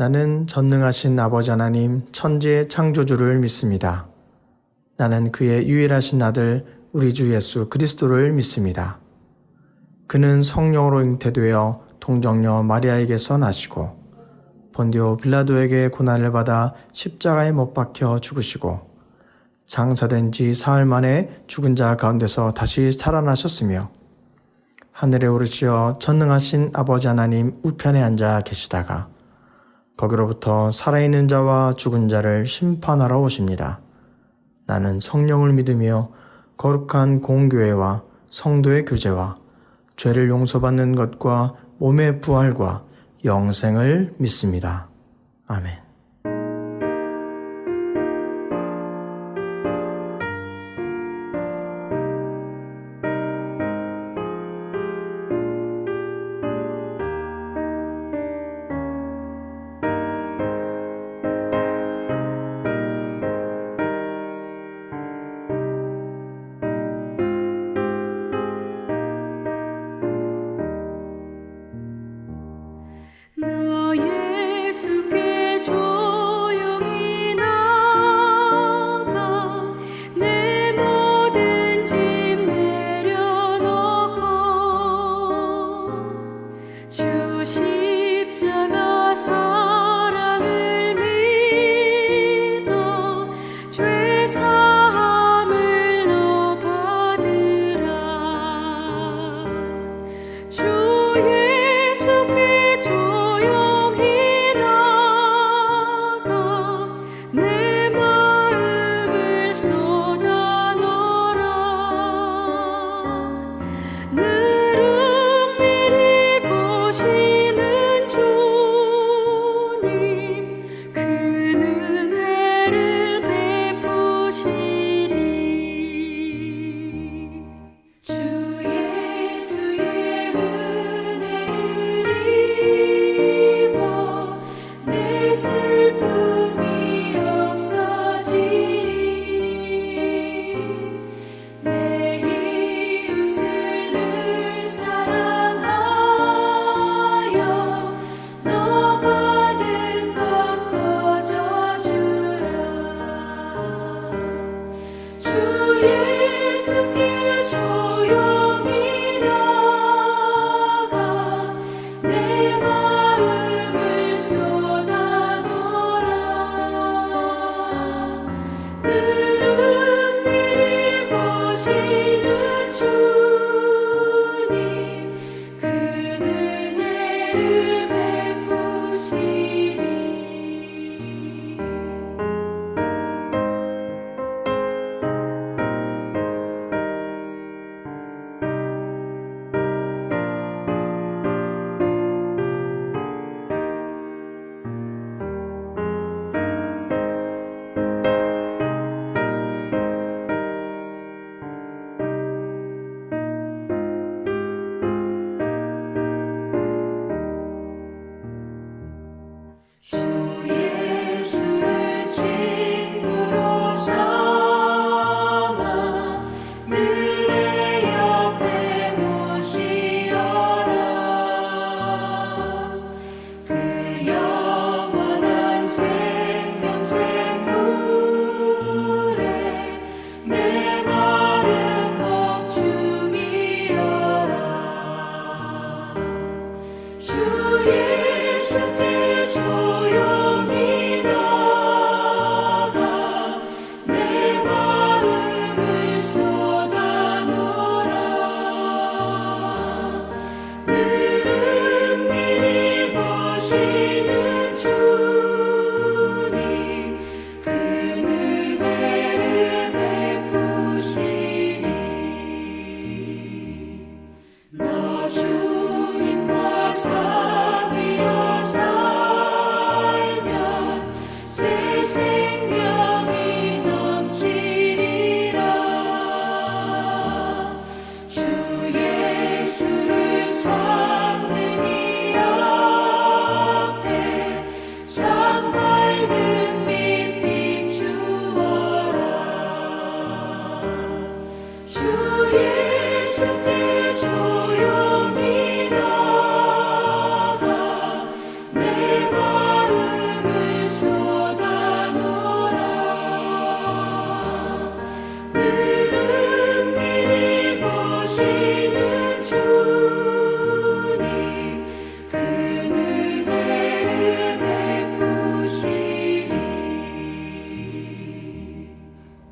나는 전능하신 아버지 하나님 천지의 창조주를 믿습니다. 나는 그의 유일하신 아들 우리 주 예수 그리스도를 믿습니다. 그는 성령으로 잉태되어 동정녀 마리아에게서 나시고 본디오 빌라도에게 고난을 받아 십자가에 못 박혀 죽으시고 장사된 지 사흘 만에 죽은 자 가운데서 다시 살아나셨으며 하늘에 오르시어 전능하신 아버지 하나님 우편에 앉아 계시다가 거기로부터 살아있는 자와 죽은 자를 심판하러 오십니다. 나는 성령을 믿으며 거룩한 공교회와 성도의 교제와 죄를 용서받는 것과 몸의 부활과 영생을 믿습니다. 아멘. 나 예수께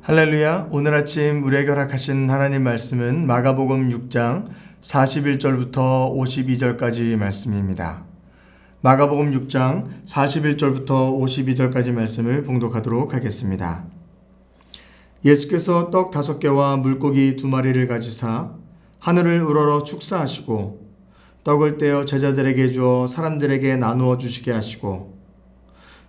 할렐루야. 오늘 아침 우리에게 허락하신 하나님 말씀은 마가복음 6장 41절부터 52절까지 말씀입니다. 마가복음 6장 41절부터 52절까지 말씀을 봉독하도록 하겠습니다. 예수께서 떡 5개와 물고기 2마리를 가지사 하늘을 우러러 축사하시고 떡을 떼어 제자들에게 주어 사람들에게 나누어 주시게 하시고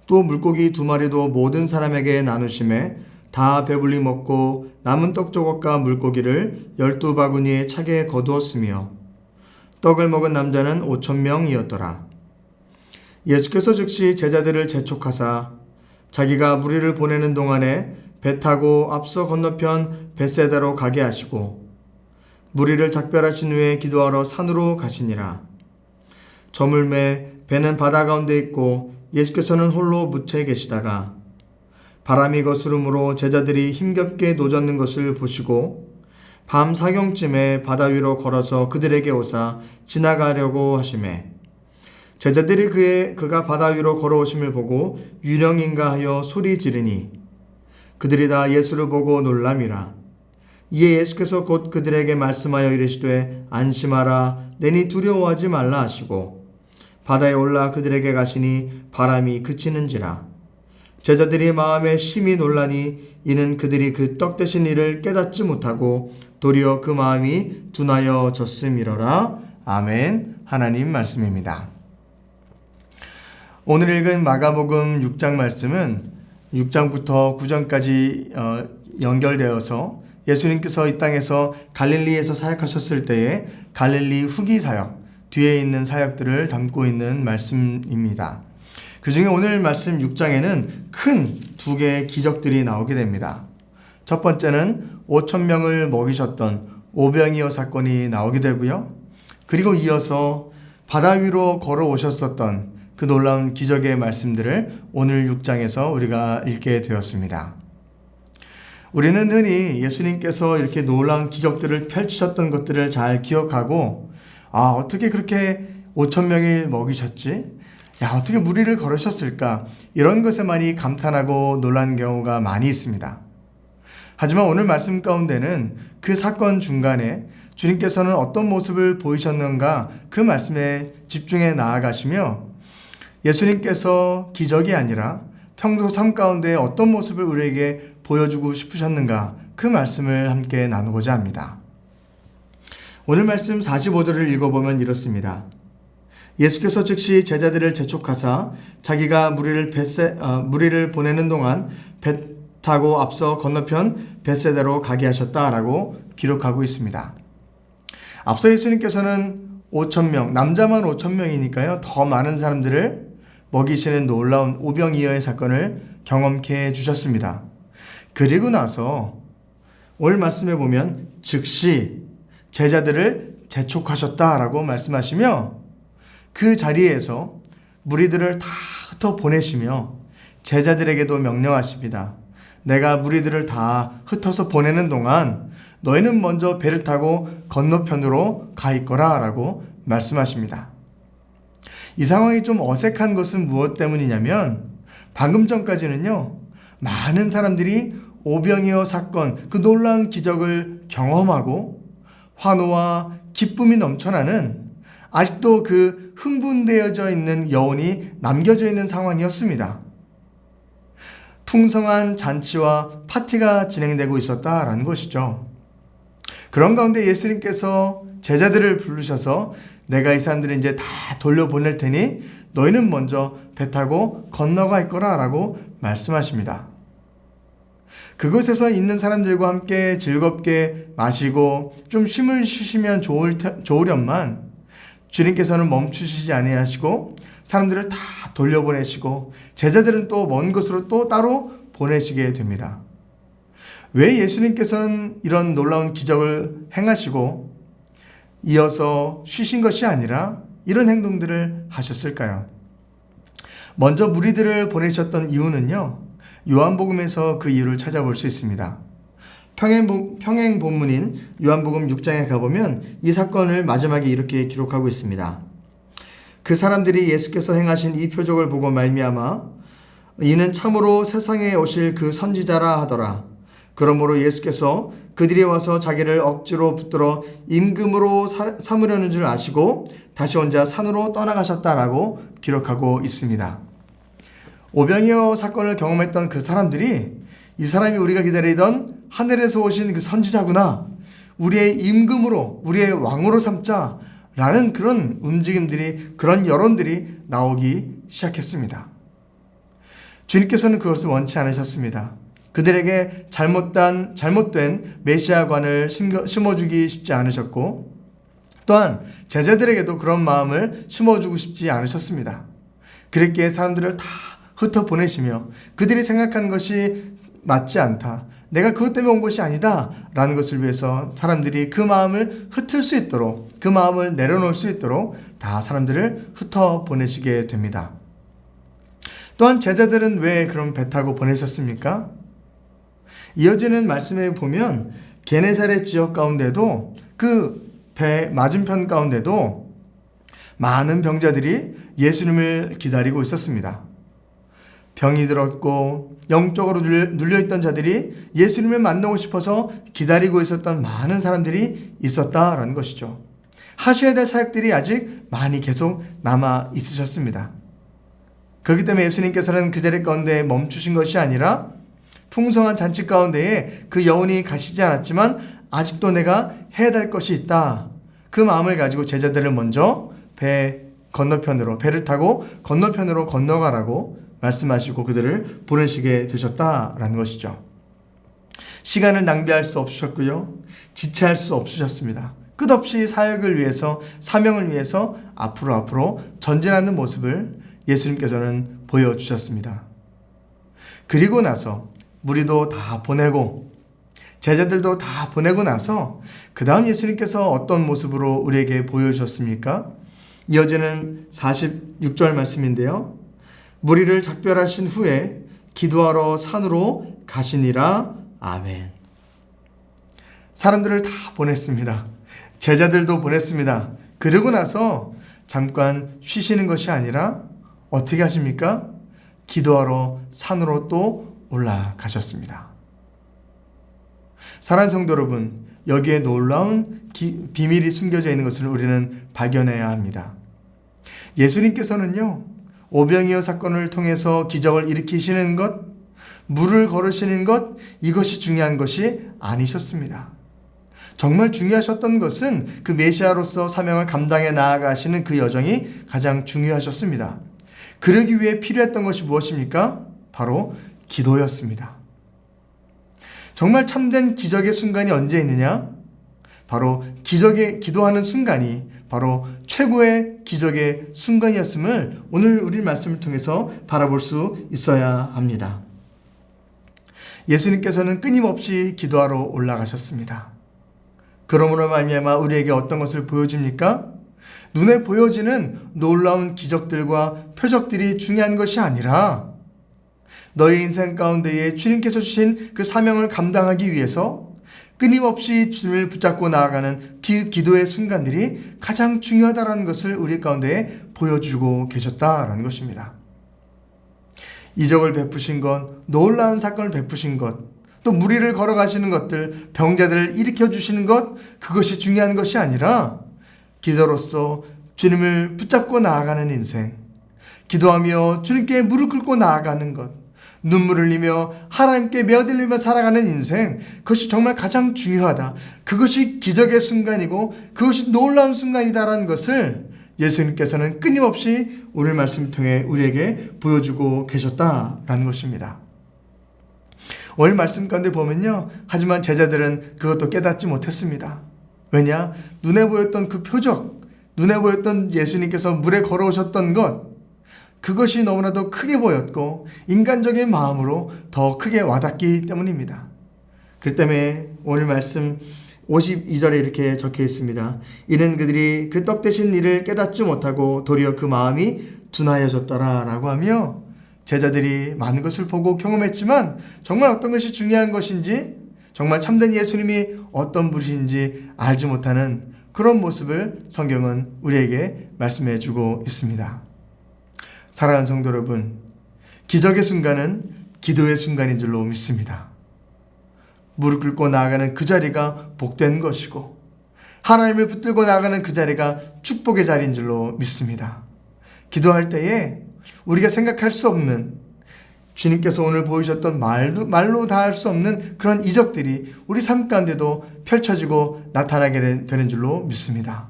또 물고기 2마리도 모든 사람에게 나누심에 다 배불리 먹고 남은 떡 조각과 물고기를 12바구니에 차게 거두었으며 떡을 먹은 남자는 5,000명이었더라. 예수께서 즉시 제자들을 재촉하사 자기가 무리를 보내는 동안에 배 타고 앞서 건너편 벳세다로 가게 하시고 무리를 작별하신 후에 기도하러 산으로 가시니라. 저물매 배는 바다 가운데 있고 예수께서는 홀로 묻혀 계시다가 바람이 거스름으로 제자들이 힘겹게 노젓는 것을 보시고 밤 사경쯤에 바다 위로 걸어서 그들에게 오사 지나가려고 하시매 제자들이 그가 바다 위로 걸어오심을 보고 유령인가 하여 소리 지르니 그들이 다 예수를 보고 놀람이라. 이에 예수께서 곧 그들에게 말씀하여 이르시되 안심하라 내니 두려워하지 말라 하시고 바다에 올라 그들에게 가시니 바람이 그치는지라. 제자들이 마음에 심히 놀라니 이는 그들이 그 떡 되신 일을 깨닫지 못하고 도리어 그 마음이 둔하여졌음이로라. 아멘. 하나님 말씀입니다. 오늘 읽은 마가복음 6장 말씀은 6장부터 9장까지 연결되어서 예수님께서 이 땅에서 갈릴리에서 사역하셨을 때의 갈릴리 후기 사역, 뒤에 있는 사역들을 담고 있는 말씀입니다. 그 중에 오늘 말씀 6장에는 큰 2개의 기적들이 나오게 됩니다. 첫 번째는 5,000명을 먹이셨던 오병이어 사건이 나오게 되고요. 그리고 이어서 바다 위로 걸어오셨었던 그 놀라운 기적의 말씀들을 오늘 6장에서 우리가 읽게 되었습니다. 우리는 흔히 예수님께서 이렇게 놀라운 기적들을 펼치셨던 것들을 잘 기억하고 어떻게 그렇게 5,000명을 먹이셨지? 어떻게 무리를 걸으셨을까? 이런 것에 많이 감탄하고 놀란 경우가 많이 있습니다. 하지만 오늘 말씀 가운데는 그 사건 중간에 주님께서는 어떤 모습을 보이셨는가 그 말씀에 집중해 나아가시며 예수님께서 기적이 아니라 평소 삶 가운데 어떤 모습을 우리에게 보여주고 싶으셨는가 그 말씀을 함께 나누고자 합니다. 오늘 말씀 45절을 읽어보면 이렇습니다. 예수께서 즉시 제자들을 재촉하사 자기가 무리를 보내는 동안 배 타고 앞서 건너편 벳세다로 가게 하셨다라고 기록하고 있습니다. 앞서 예수님께서는 5,000명, 남자만 5,000명이니까요. 더 많은 사람들을 먹이시는 놀라운 오병이어의 사건을 경험케 해주셨습니다. 그리고 나서 오늘 말씀해 보면 즉시 제자들을 재촉하셨다라고 말씀하시며 그 자리에서 무리들을 다 흩어 보내시며 제자들에게도 명령하십니다. 내가 무리들을 다 흩어서 보내는 동안 너희는 먼저 배를 타고 건너편으로 가 있거라 라고 말씀하십니다. 이 상황이 좀 어색한 것은 무엇 때문이냐면 방금 전까지는요 많은 사람들이 오병이어 사건 그 놀라운 기적을 경험하고 환호와 기쁨이 넘쳐나는 아직도 그 흥분되어져 있는 여운이 남겨져 있는 상황이었습니다. 풍성한 잔치와 파티가 진행되고 있었다라는 것이죠. 그런 가운데 예수님께서 제자들을 부르셔서 내가 이 사람들을 이제 다 돌려보낼 테니 너희는 먼저 배 타고 건너가 있거라 라고 말씀하십니다. 그곳에서 있는 사람들과 함께 즐겁게 마시고 좀 쉼을 쉬시면 좋으련만 주님께서는 멈추시지 아니하시고 사람들을 다 돌려보내시고 제자들은 또 먼 곳으로 또 따로 보내시게 됩니다. 왜 예수님께서는 이런 놀라운 기적을 행하시고 이어서 쉬신 것이 아니라 이런 행동들을 하셨을까요? 먼저 무리들을 보내셨던 이유는요, 요한복음에서 그 이유를 찾아볼 수 있습니다. 평행 본문인 요한복음 6장에 가보면 이 사건을 마지막에 이렇게 기록하고 있습니다. 그 사람들이 예수께서 행하신 이 표적을 보고 말미암아 이는 참으로 세상에 오실 그 선지자라 하더라. 그러므로 예수께서 그들이 와서 자기를 억지로 붙들어 임금으로 삼으려는 줄 아시고 다시 혼자 산으로 떠나가셨다라고 기록하고 있습니다. 오병이어 사건을 경험했던 그 사람들이 이 사람이 우리가 기다리던 하늘에서 오신 그 선지자구나, 우리의 임금으로, 우리의 왕으로 삼자라는 그런 움직임들이, 그런 여론들이 나오기 시작했습니다. 주님께서는 그것을 원치 않으셨습니다. 그들에게 잘못된 메시아관을 심어주기 쉽지 않으셨고, 또한 제자들에게도 그런 마음을 심어주고 싶지 않으셨습니다. 그랬기에 사람들을 다 흩어보내시며 그들이 생각하는 것이 맞지 않다, 내가 그것 때문에 온 것이 아니다 라는 것을 위해서 사람들이 그 마음을 흩을 수 있도록, 그 마음을 내려놓을 수 있도록 다 사람들을 흩어보내시게 됩니다. 또한 제자들은 왜 그런 배 타고 보내셨습니까? 이어지는 말씀에 보면 게네사렛 지역 가운데도, 그 배 맞은편 가운데도 많은 병자들이 예수님을 기다리고 있었습니다. 병이 들었고 영적으로 눌려있던 자들이 예수님을 만나고 싶어서 기다리고 있었던 많은 사람들이 있었다라는 것이죠. 하셔야 될 사역들이 아직 많이 계속 남아 있으셨습니다. 그렇기 때문에 예수님께서는 그 자리 가운데 멈추신 것이 아니라 풍성한 잔치 가운데에 그 여운이 가시지 않았지만 아직도 내가 해야 될 것이 있다, 그 마음을 가지고 제자들을 먼저 배를 타고 건너편으로 건너가라고 말씀하시고 그들을 보내시게 되셨다라는 것이죠. 시간을 낭비할 수 없으셨고요, 지체할 수 없으셨습니다. 끝없이 사역을 위해서, 사명을 위해서 앞으로 전진하는 모습을 예수님께서는 보여주셨습니다. 그리고 나서 무리도 다 보내고 제자들도 다 보내고 나서 그 다음 예수님께서 어떤 모습으로 우리에게 보여주셨습니까? 이어지는 46절 말씀인데요. 무리를 작별하신 후에 기도하러 산으로 가시니라. 아멘. 사람들을 다 보냈습니다. 제자들도 보냈습니다. 그러고 나서 잠깐 쉬시는 것이 아니라 어떻게 하십니까? 기도하러 산으로 또 올라가셨습니다. 사랑하는 성도 여러분, 여기에 놀라운 비밀이 숨겨져 있는 것을 우리는 발견해야 합니다. 예수님께서는요, 오병이어 사건을 통해서 기적을 일으키시는 것, 물을 걸으시는 것, 이것이 중요한 것이 아니셨습니다. 정말 중요하셨던 것은 그 메시아로서 사명을 감당해 나아가시는 그 여정이 가장 중요하셨습니다. 그러기 위해 필요했던 것이 무엇입니까? 바로 기도였습니다. 정말 참된 기적의 순간이 언제 있느냐? 바로 기도하는 순간이 바로 최고의 기적의 순간이었음을 오늘 우리 말씀을 통해서 바라볼 수 있어야 합니다. 예수님께서는 끊임없이 기도하러 올라가셨습니다. 그러므로 말미암아 우리에게 어떤 것을 보여줍니까? 눈에 보여지는 놀라운 기적들과 표적들이 중요한 것이 아니라 너의 인생 가운데에 주님께서 주신 그 사명을 감당하기 위해서 끊임없이 주님을 붙잡고 나아가는 기도의 순간들이 가장 중요하다는 것을 우리 가운데 보여주고 계셨다라는 것입니다. 이적을 베푸신 것, 놀라운 사건을 베푸신 것, 또 무리를 걸어가시는 것들, 병자들을 일으켜주시는 것, 그것이 중요한 것이 아니라 기도로서 주님을 붙잡고 나아가는 인생, 기도하며 주님께 무릎 꿇고 나아가는 것, 눈물을 흘리며 하나님께 매어들리며 살아가는 인생, 그것이 정말 가장 중요하다. 그것이 기적의 순간이고 그것이 놀라운 순간이다라는 것을 예수님께서는 끊임없이 오늘 말씀을 통해 우리에게 보여주고 계셨다라는 것입니다. 오늘 말씀 가운데 보면요, 하지만 제자들은 그것도 깨닫지 못했습니다. 왜냐? 눈에 보였던 그 표적, 눈에 보였던 예수님께서 물에 걸어오셨던 것, 그것이 너무나도 크게 보였고 인간적인 마음으로 더 크게 와닿기 때문입니다. 그렇기 때문에 오늘 말씀 52절에 이렇게 적혀 있습니다. 이는 그들이 그 떡 대신 일을 깨닫지 못하고 도리어 그 마음이 둔하여졌더라 라고 하며, 제자들이 많은 것을 보고 경험했지만 정말 어떤 것이 중요한 것인지, 정말 참된 예수님이 어떤 분이신지 알지 못하는 그런 모습을 성경은 우리에게 말씀해 주고 있습니다. 사랑하는 성도 여러분, 기적의 순간은 기도의 순간인 줄로 믿습니다. 무릎 꿇고 나아가는 그 자리가 복된 것이고 하나님을 붙들고 나아가는 그 자리가 축복의 자리인 줄로 믿습니다. 기도할 때에 우리가 생각할 수 없는 주님께서 오늘 보여주셨던 말로 다 할 수 없는 그런 이적들이 우리 삶 가운데도 펼쳐지고 나타나게 되는 줄로 믿습니다.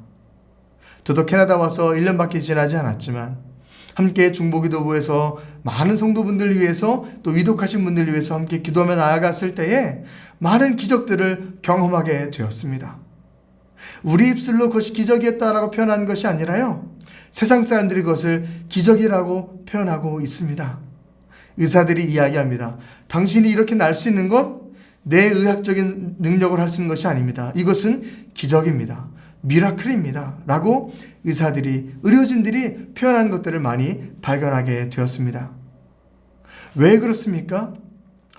저도 캐나다 와서 1년밖에 지나지 않았지만 함께 중보기도부에서 많은 성도분들 위해서 또 위독하신 분들 위해서 함께 기도하며 나아갔을 때에 많은 기적들을 경험하게 되었습니다. 우리 입술로 그것이 기적이었다라고 표현하는 것이 아니라요, 세상 사람들이 그것을 기적이라고 표현하고 있습니다. 의사들이 이야기합니다. 당신이 이렇게 날 수 있는 것, 내 의학적인 능력으로 할 수 있는 것이 아닙니다. 이것은 기적입니다. 미라클입니다. 라고 의료진들이 표현한 것들을 많이 발견하게 되었습니다. 왜 그렇습니까?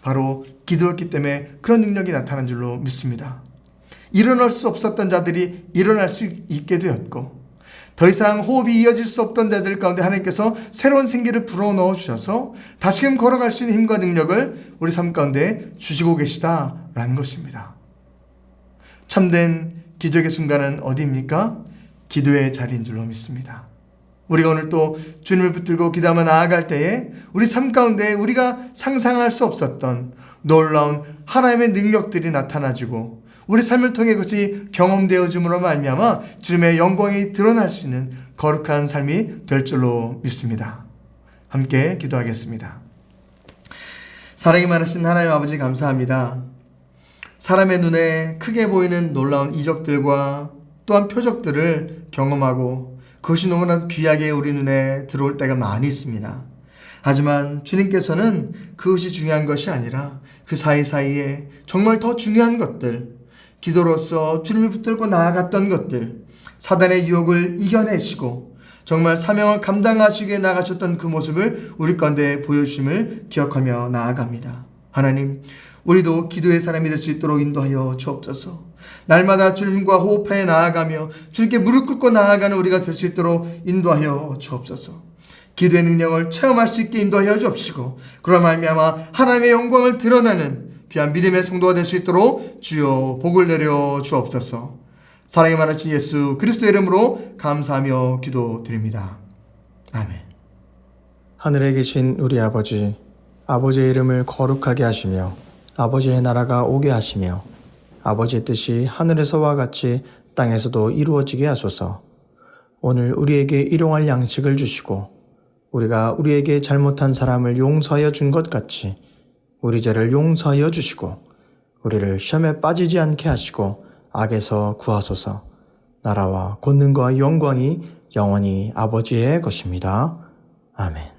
바로 기도였기 때문에 그런 능력이 나타난 줄로 믿습니다. 일어날 수 없었던 자들이 일어날 수 있게 되었고, 더 이상 호흡이 이어질 수 없던 자들 가운데 하나님께서 새로운 생기를 불어넣어 주셔서 다시금 걸어갈 수 있는 힘과 능력을 우리 삶 가운데 주시고 계시다라는 것입니다. 참된 기적의 순간은 어디입니까? 기도의 자리인 줄로 믿습니다. 우리가 오늘 또 주님을 붙들고 기도하며 나아갈 때에 우리 삶 가운데 우리가 상상할 수 없었던 놀라운 하나님의 능력들이 나타나지고 우리 삶을 통해 그것이 경험되어짐으로 말미암아 주님의 영광이 드러날 수 있는 거룩한 삶이 될 줄로 믿습니다. 함께 기도하겠습니다. 사랑이 많으신 하나님 아버지, 감사합니다. 사람의 눈에 크게 보이는 놀라운 이적들과 또한 표적들을 경험하고 그것이 너무나 귀하게 우리 눈에 들어올 때가 많이 있습니다. 하지만 주님께서는 그것이 중요한 것이 아니라 그 사이사이에 정말 더 중요한 것들, 기도로서 주님을 붙들고 나아갔던 것들, 사단의 유혹을 이겨내시고 정말 사명을 감당하시기에 나가셨던 그 모습을 우리 가운데 보여주심을 기억하며 나아갑니다. 하나님, 우리도 기도의 사람이 될 수 있도록 인도하여 주옵소서. 날마다 주님과 호흡하여 나아가며 주님께 무릎 꿇고 나아가는 우리가 될 수 있도록 인도하여 주옵소서. 기도의 능력을 체험할 수 있게 인도하여 주옵시고, 그런 말미암아 하나님의 영광을 드러내는 귀한 믿음의 성도가 될 수 있도록 주여 복을 내려 주옵소서. 사랑이 많으신 예수 그리스도의 이름으로 감사하며 기도드립니다. 아멘. 하늘에 계신 우리 아버지, 아버지의 이름을 거룩하게 하시며 아버지의 나라가 오게 하시며 아버지의 뜻이 하늘에서와 같이 땅에서도 이루어지게 하소서. 오늘 우리에게 일용할 양식을 주시고 우리가 우리에게 잘못한 사람을 용서하여 준 것 같이 우리 죄를 용서하여 주시고 우리를 시험에 빠지지 않게 하시고 악에서 구하소서. 나라와 권능과 영광이 영원히 아버지의 것입니다. 아멘.